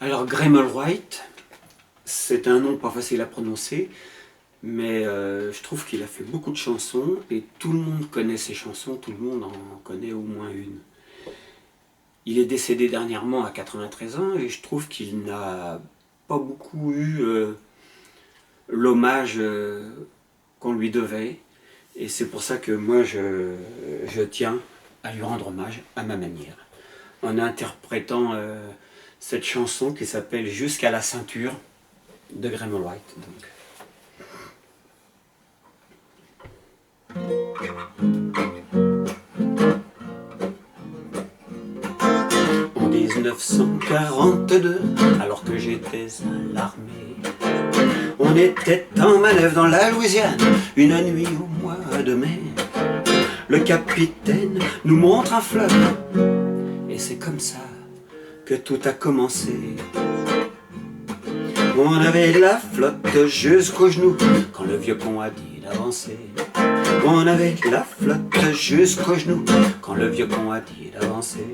Alors Gremel White, c'est un nom pas facile à prononcer, mais je trouve qu'il a fait beaucoup de chansons et tout le monde connaît ses chansons, tout le monde en connaît au moins une. Il est décédé dernièrement à 93 ans et je trouve qu'il n'a pas beaucoup eu l'hommage qu'on lui devait. Et c'est pour ça que moi je tiens à lui rendre hommage à ma manière, en interprétant cette chanson qui s'appelle Jusqu'à la ceinture de Gremel White. En 1942, alors que j'étais à l'armée, on était en manœuvre dans la Louisiane, une nuit au mois de mai. Le capitaine nous montre un fleuve, et c'est comme ça que tout a commencé. On avait la flotte jusqu'aux genoux quand le vieux pont a dit d'avancer. On avait la flotte jusqu'aux genoux quand le vieux pont a dit d'avancer.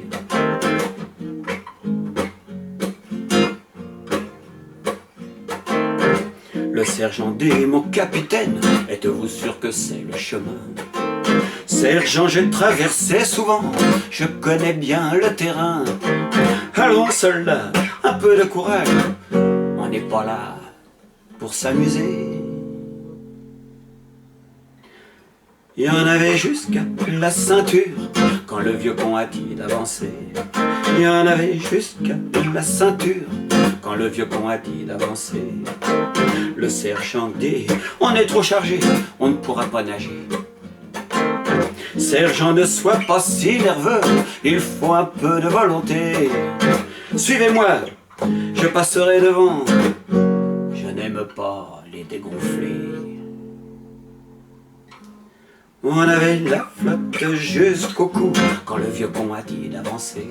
Le sergent dit, mon capitaine, êtes-vous sûr que c'est le chemin? Sergent, j'ai traversé souvent, je connais bien le terrain. Allons soldats, un peu de courage, on n'est pas là pour s'amuser. Il y en avait jusqu'à la ceinture quand le vieux pont a dit d'avancer. Il y en avait jusqu'à la ceinture quand le vieux pont a dit d'avancer. Le sergent dit, on est trop chargé, on ne pourra pas nager. Sergent, ne sois pas si nerveux, il faut un peu de volonté. Suivez-moi, je passerai devant, je n'aime pas les dégonfler. On avait la flotte jusqu'au cou quand le vieux pont a dit d'avancer.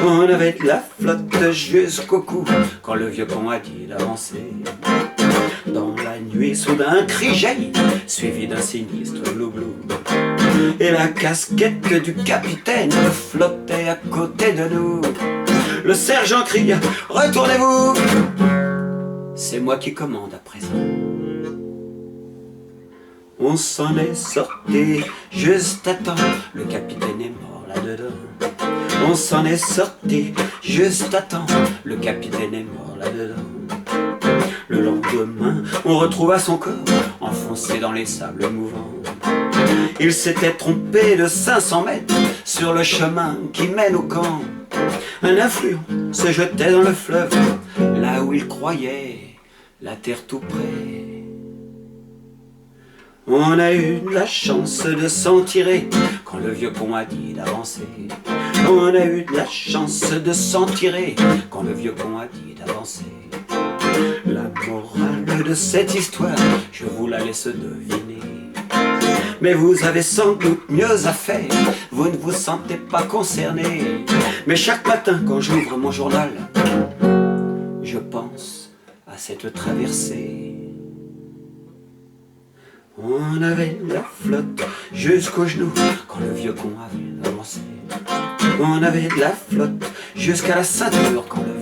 On avait la flotte jusqu'au cou quand le vieux pont a dit d'avancer. Dans la nuit, soudain un cri jaillit, suivi d'un sinistre loup-blou. Et la casquette du capitaine flottait à côté de nous. Le sergent cria, retournez-vous, c'est moi qui commande à présent. On s'en est sorti juste à temps, le capitaine est mort là-dedans. On s'en est sorti juste à temps, le capitaine est mort là-dedans. Le lendemain, on retrouva son corps enfoncé dans les sables mouvants. Il s'était trompé de 500 mètres sur le chemin qui mène au camp. Un affluent se jetait dans le fleuve, là où il croyait la terre tout près. On a eu la chance de s'en tirer quand le vieux pont a dit d'avancer. On a eu la chance de s'en tirer quand le vieux pont a dit d'avancer. La morale de cette histoire, je vous la laisse deviner. Mais vous avez sans doute mieux à faire, vous ne vous sentez pas concerné. Mais chaque matin quand j'ouvre mon journal, je pense à cette traversée. On avait la flotte jusqu'aux genoux quand le vieux pont avait avancé. On avait la flotte jusqu'à la ceinture quand le